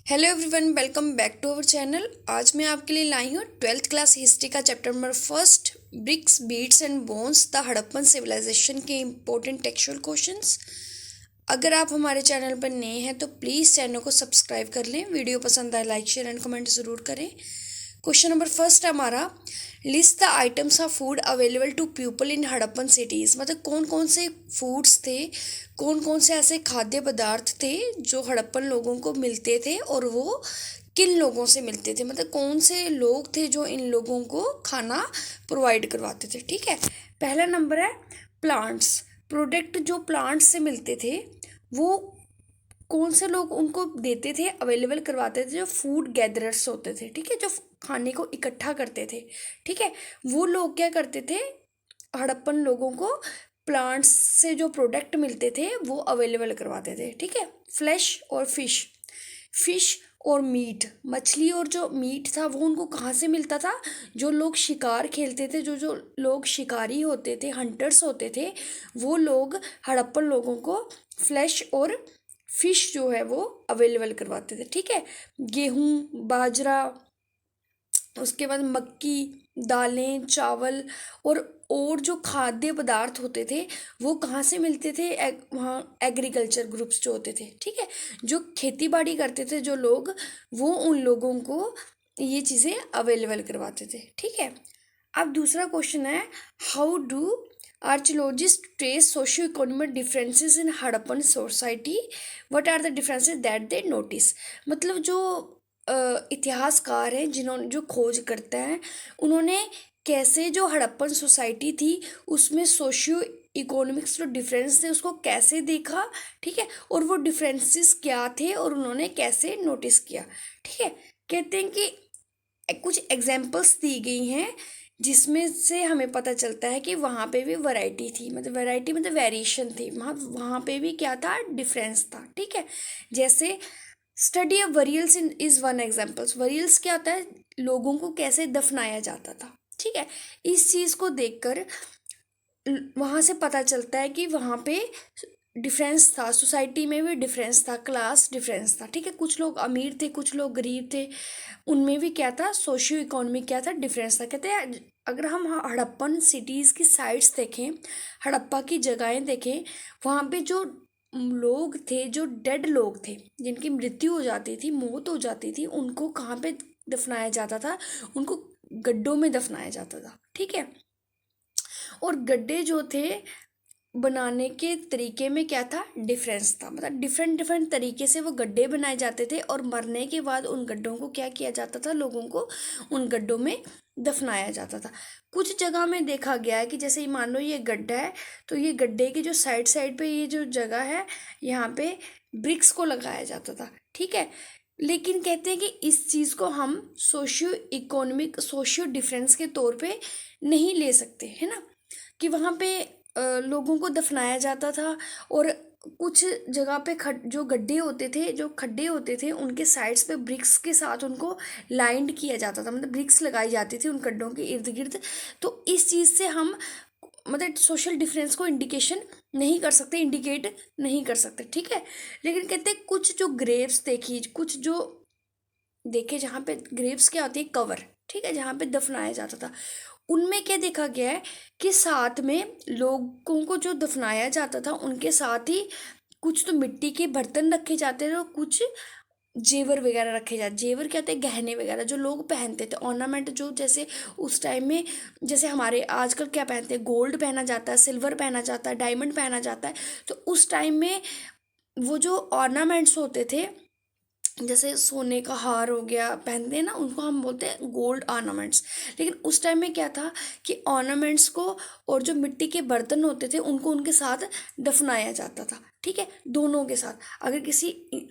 Hello everyone, welcome back to our channel. आज मैं आपके लिए लाई हूँ 12th क्लास हिस्ट्री का chapter number first, bricks beads and bones the Harappan civilisation के इम्पोर्टेंट टेक्सचुअल क्वेश्चंस। अगर आप हमारे चैनल पर नए हैं तो प्लीज़ चैनल को सब्सक्राइब कर लें। वीडियो पसंद आए लाइक शेयर एंड कमेंट ज़रूर करें। क्वेश्चन नंबर फर्स्ट है हमारा, list the items of food available to people in Harappan cities. मतलब कौन कौन से फूड्स थे, कौन कौन से ऐसे खाद्य पदार्थ थे जो हड़प्पन लोगों को मिलते थे और वो किन लोगों से मिलते थे। मतलब कौन से लोग थे जो इन लोगों को खाना प्रोवाइड करवाते थे। ठीक है, पहला नंबर है प्लांट्स। प्रोडक्ट जो प्लांट्स से मिलते थे वो कौन से लोग उनको देते थे, अवेलेबल करवाते थे, जो फूड गैदरर्स होते थे। ठीक है, जो खाने को इकट्ठा करते थे। ठीक है, वो लोग क्या करते थे, हड़प्पन लोगों को प्लांट्स से जो प्रोडक्ट मिलते थे वो अवेलेबल करवाते थे। ठीक है, फ्लैश और फिश, फिश और मीट, मछली और जो मीट था वो उनको कहाँ से मिलता था, जो लोग शिकार खेलते थे, जो जो लोग शिकारी होते थे, हंटर्स होते थे, वो लोग हड़प्पन लोगों को फ्लैश और फिश जो है वो अवेलेबल करवाते थे। ठीक है, गेहूँ, बाजरा, उसके बाद मक्की, दालें, चावल और जो खाद्य पदार्थ होते थे वो कहाँ से मिलते थे, वहाँ एग्रीकल्चर ग्रुप्स जो होते थे। ठीक है, जो खेती बाड़ी करते थे जो लोग, वो उन लोगों को ये चीज़ें अवेलेबल करवाते थे। ठीक है, अब दूसरा क्वेश्चन है, how do archaeologists trace socio economic differences in Harappan society, what are the differences that they notice. मतलब जो इतिहासकार हैं, जिन्होंने जो खोज करते हैं, उन्होंने कैसे जो हड़प्पन सोसाइटी थी उसमें सोशियो इकोनॉमिक्स जो डिफरेंस थे उसको कैसे देखा। ठीक है, और वो डिफरेंसेस क्या थे और उन्होंने कैसे नोटिस किया। ठीक है, कहते हैं कि कुछ एग्जाम्पल्स दी गई हैं जिसमें से हमें पता चलता है कि वहाँ पे भी वैरायटी थी। मतलब वैरायटी मतलब वेरिएशन थी, वहाँ वहाँ पे भी क्या था, डिफरेंस था। ठीक है, जैसे study of burials in is one examples. Burials क्या होता है, लोगों को कैसे दफनाया जाता था। ठीक है, इस चीज़ को देखकर वहाँ से पता चलता है कि वहाँ पे डिफरेंस था, सोसाइटी में भी डिफरेंस था, क्लास डिफरेंस था। ठीक है, कुछ लोग अमीर थे, कुछ लोग गरीब थे, उनमें भी क्या था, सोशियो इकोनॉमिक क्या था, डिफरेंस था। कहते हैं अगर हम हड़प्पन सिटीज़ की साइट्स देखें, हड़प्पा की जगहें देखें, वहाँ पे जो लोग थे, जो डेड लोग थे, जिनकी मृत्यु हो जाती थी, मौत हो जाती थी, उनको कहाँ पे दफनाया जाता था, उनको गड्ढों में दफनाया जाता था। ठीक है, और गड्ढे जो थे बनाने के तरीके में क्या था, डिफरेंस था। मतलब डिफरेंट डिफरेंट तरीके से वो गड्ढे बनाए जाते थे और मरने के बाद उन गड्ढों को क्या किया जाता था, लोगों को उन गड्ढों में दफनाया जाता था। कुछ जगह में देखा गया है कि जैसे मान लो ये गड्ढा है, तो ये गड्ढे की जो साइड साइड पे ये जो जगह है, यहाँ पे ब्रिक्स को लगाया जाता था। ठीक है, लेकिन कहते हैं कि इस चीज़ को हम सोशियो इकोनॉमिक सोशियो डिफरेंस के तौर पे नहीं ले सकते, है ना, कि वहाँ पे लोगों को दफनाया जाता था और कुछ जगह पे जो गड्ढे होते थे, जो खड्डे होते थे, उनके साइड्स पे ब्रिक्स के साथ उनको लाइंड किया जाता था। मतलब ब्रिक्स लगाई जाती थी उन गड्ढों के इर्द गिर्द। तो इस चीज़ से हम मतलब सोशल डिफरेंस को इंडिकेशन नहीं कर सकते, इंडिकेट नहीं कर सकते। ठीक है, लेकिन कहते हैं कुछ जो ग्रेव्स देखी, कुछ जो देखे जहाँ पे ग्रेव्स क्या होती है, कवर। ठीक है, जहाँ पे दफनाया जाता था, उनमें क्या देखा गया है कि साथ में लोगों को जो दफनाया जाता था उनके साथ ही कुछ तो मिट्टी के बर्तन रखे जाते थे और कुछ जेवर वगैरह रखे जाते। जेवर क्या होते हैं, गहने वगैरह जो लोग पहनते थे, ऑर्नामेंट, जो जैसे उस टाइम में जैसे हमारे आजकल क्या पहनते हैं, गोल्ड पहना जाता है, सिल्वर पहना जाता है, डायमंड पहना जाता है। तो उस टाइम में वो जो ऑर्नामेंट्स होते थे, जैसे सोने का हार हो गया पहनते हैं ना, उनको हम बोलते हैं गोल्ड ऑर्नामेंट्स। लेकिन उस टाइम में क्या था कि ऑर्नामेंट्स को और जो मिट्टी के बर्तन होते थे उनको उनके साथ दफनाया जाता था। ठीक है, दोनों के साथ। अगर किसी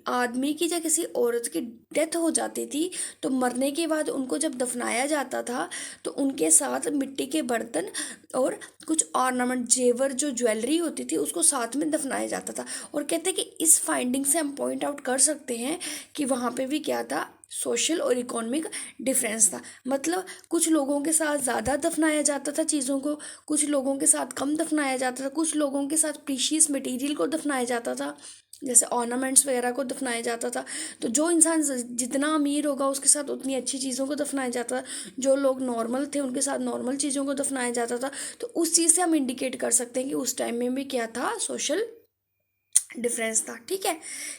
आदमी की या किसी औरत की डेथ हो जाती थी तो मरने के बाद उनको जब दफनाया जाता था तो उनके साथ मिट्टी के बर्तन और कुछ ऑर्नामेंट, जेवर, जो ज्वेलरी होती थी, उसको साथ में दफनाया जाता था। और कहते हैं कि इस फाइंडिंग से हम पॉइंट आउट कर सकते हैं कि वहाँ पे भी क्या था, सोशल और इकोनॉमिक डिफरेंस था। मतलब कुछ लोगों के साथ ज़्यादा दफनाया जाता था चीज़ों को, कुछ लोगों के साथ कम दफनाया जाता था, कुछ लोगों के साथ प्रीशियस मटेरियल को दफनाया जाता था। जैसे ऑर्नामेंट्स वगैरह को दफनाया जाता था। तो जो इंसान जितना अमीर होगा उसके साथ उतनी अच्छी चीज़ों को दफनाया जाता था, जो लोग नॉर्मल थे उनके साथ नॉर्मल चीज़ों को दफनाया जाता था। तो उस चीज़ से हम इंडिकेट कर सकते हैं कि उस टाइम में भी क्या था, सोशल डिफरेंस था। ठीक है,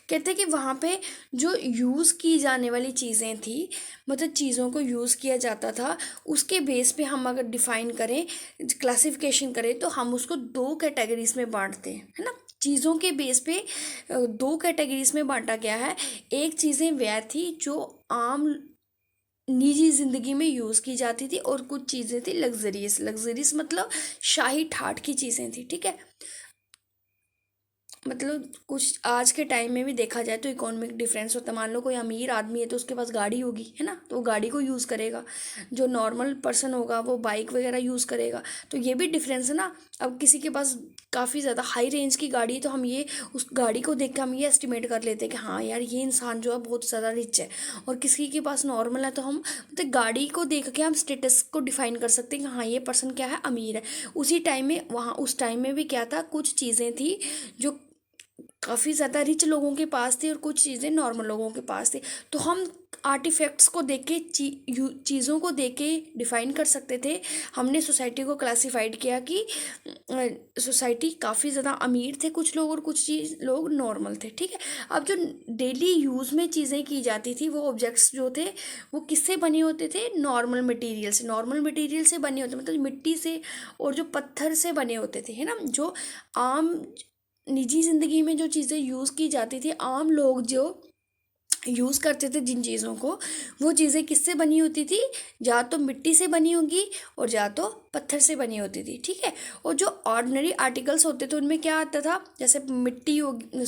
कहते हैं कि वहाँ पे जो यूज़ की जाने वाली चीज़ें थी, मतलब चीज़ों को यूज़ किया जाता था, उसके बेस पे हम अगर डिफ़ाइन करें, क्लासिफिकेशन करें, तो हम उसको दो कैटेगरीज में बांटते हैं, है ना। चीज़ों के बेस पे दो कैटेगरीज में बांटा गया है। एक चीज़ें वह थी जो आम निजी ज़िंदगी में यूज़ की जाती थी, और कुछ चीज़ें थी लग्जरियस। लग्जरियस मतलब शाही ठाठ की चीज़ें थी। ठीक है, मतलब कुछ आज के टाइम में भी देखा जाए तो इकोनॉमिक डिफरेंस होता है। मान लो कोई अमीर आदमी है तो उसके पास गाड़ी होगी, है ना, तो वो गाड़ी को यूज़ करेगा। जो नॉर्मल पर्सन होगा वो बाइक वगैरह यूज़ करेगा। तो ये भी डिफरेंस है ना। अब किसी के पास काफ़ी ज़्यादा हाई रेंज की गाड़ी है तो हम ये उस गाड़ी को देख के हम ये एस्टिमेट कर लेते हैं कि हाँ यार ये इंसान जो है बहुत ज़्यादा रिच है। और किसी के पास नॉर्मल है तो हम मतलब गाड़ी को देख के हम स्टेटस को डिफाइन कर सकते हैं कि हाँ ये पर्सन क्या है, अमीर है। उसी टाइम में वहाँ उस टाइम में भी क्या था, कुछ चीज़ें थी जो काफ़ी ज़्यादा रिच लोगों के पास थी और कुछ चीज़ें नॉर्मल लोगों के पास थी। तो हम आर्टिफैक्ट्स को देख के चीज़ों को देख के डिफ़ाइन कर सकते थे। हमने सोसाइटी को क्लासिफाइड किया कि सोसाइटी काफ़ी ज़्यादा अमीर थे कुछ लोग और कुछ चीज़ लोग नॉर्मल थे। ठीक है, अब जो डेली यूज़ में चीज़ें की जाती थी, वो ऑब्जेक्ट्स जो थे वो किससे बने होते थे, नॉर्मल मटेरियल से। नॉर्मल मटेरियल से बने होते मतलब मिट्टी से और जो पत्थर से बने होते थे, है ना। जो आम निजी ज़िंदगी में जो चीज़ें यूज़ की जाती थी, आम लोग जो यूज़ करते थे जिन चीज़ों को, वो चीज़ें किससे बनी होती थी, या तो मिट्टी से बनी होगी और या तो पत्थर से बनी होती थी। ठीक है, और जो ऑर्डिनरी आर्टिकल्स होते थे उनमें क्या आता था, जैसे मिट्टी होगी,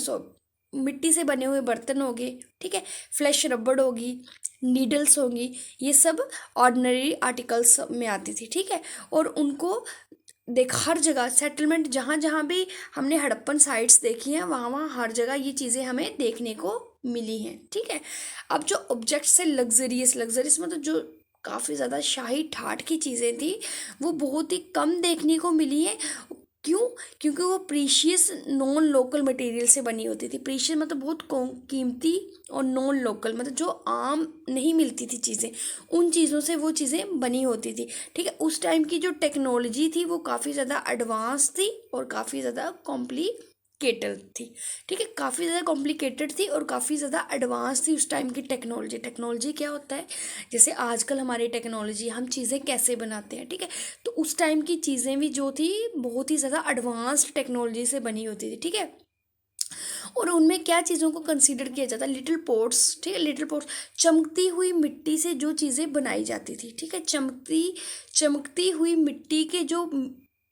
मिट्टी से बने हुए बर्तन हो गए। ठीक है, फ्लैश रबड़ होगी, नीडल्स होंगी, ये सब ऑर्डिनरी आर्टिकल्स में आती थी। ठीक है, और उनको देख हर जगह सेटलमेंट जहाँ जहाँ भी हमने हड़प्पन साइट्स देखी हैं, वहाँ वहाँ हर जगह ये चीज़ें हमें देखने को मिली हैं। ठीक है, अब जो ऑब्जेक्ट्स से लग्जरियस, लग्जरियस मतलब जो काफ़ी ज़्यादा शाही ठाठ की चीज़ें थी, वो बहुत ही कम देखने को मिली हैं। क्यों? क्योंकि वो प्रीशियस नॉन लोकल मटेरियल से बनी होती थी। प्रीशियस मतलब बहुत कीमती, और नॉन लोकल मतलब जो आम नहीं मिलती थी चीज़ें, उन चीज़ों से वो चीज़ें बनी होती थी। ठीक है, उस टाइम की जो टेक्नोलॉजी थी वो काफ़ी ज़्यादा एडवांस थी और काफ़ी ज़्यादा कॉम्प्लिकेटेड थी। ठीक है, काफ़ी ज़्यादा कॉम्प्लिकेटेड थी और काफ़ी ज़्यादा एडवांस थी उस टाइम की टेक्नोलॉजी। टेक्नोलॉजी क्या होता है, जैसे आजकल हमारी टेक्नोलॉजी, हम चीज़ें कैसे बनाते हैं। ठीक है, तो उस टाइम की चीज़ें भी जो थी बहुत ही ज़्यादा एडवांस्ड टेक्नोलॉजी से बनी होती थी। ठीक है, और उनमें क्या चीज़ों को कंसीडर किया जाता है, लिटिल पोट्स। ठीक है, लिटिल पोट्स चमकती हुई मिट्टी से जो चीज़ें बनाई जाती थी। ठीक है, चमकती हुई मिट्टी के जो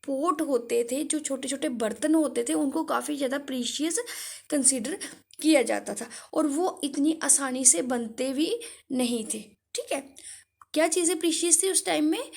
पोट होते थे, जो छोटे छोटे बर्तन होते थे, उनको काफ़ी ज़्यादा प्रीशियस कंसीडर किया जाता था, और वो इतनी आसानी से बनते भी नहीं थे। ठीक है, क्या चीज़ें प्रीशियस थी उस टाइम में,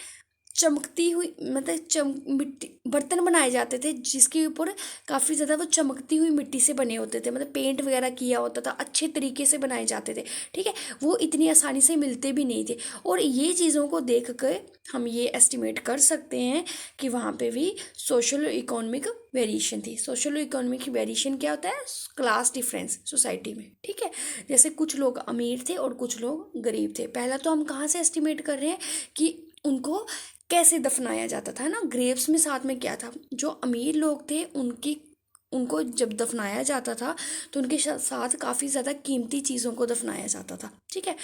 चमकती हुई मतलब मिट्टी बर्तन बनाए जाते थे जिसके ऊपर काफ़ी ज़्यादा वो चमकती हुई मिट्टी से बने होते थे, मतलब पेंट वगैरह किया होता था, अच्छे तरीके से बनाए जाते थे। ठीक है, वो इतनी आसानी से मिलते भी नहीं थे, और ये चीज़ों को देख कर हम ये एस्टिमेट कर सकते हैं कि वहाँ पे भी सोशल इकोनॉमिक वेरिएशन थी। सोशल इकोनॉमिक वेरिएशन क्या होता है, क्लास डिफरेंस सोसाइटी में। ठीक है, जैसे कुछ लोग अमीर थे और कुछ लोग गरीब थे। पहला तो हम कहाँ से एस्टिमेट कर रहे हैं कि उनको कैसे दफनाया जाता था ना। ग्रेव्स में साथ में क्या था, जो अमीर लोग थे उनको जब दफनाया जाता था तो उनके साथ काफ़ी ज़्यादा कीमती चीज़ों को दफनाया जाता था। ठीक है,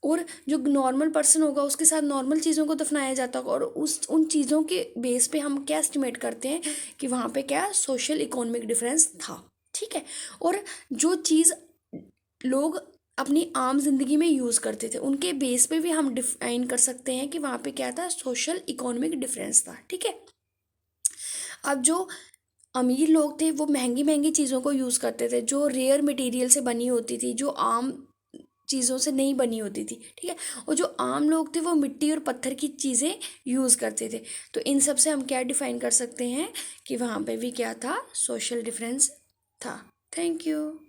और जो नॉर्मल पर्सन होगा उसके साथ नॉर्मल चीज़ों को दफनाया जाता होगा, और उन चीज़ों के बेस पे हम क्या एस्टिमेट करते हैं कि वहाँ पे क्या सोशल इकोनॉमिक डिफरेंस था। ठीक है, और जो चीज़ लोग अपनी आम जिंदगी में यूज़ करते थे उनके बेस पे भी हम डिफाइन कर सकते हैं कि वहाँ पे क्या था, सोशल इकोनॉमिक डिफरेंस था। ठीक है, अब जो अमीर लोग थे वो महंगी महंगी चीज़ों को यूज़ करते थे जो रेयर मटेरियल से बनी होती थी, जो आम चीज़ों से नहीं बनी होती थी। ठीक है, और जो आम लोग थे वो मिट्टी और पत्थर की चीज़ें यूज़ करते थे। तो इन सब से हम क्या डिफाइन कर सकते हैं कि वहाँ पे भी क्या था, सोशल डिफरेंस था। Thank you.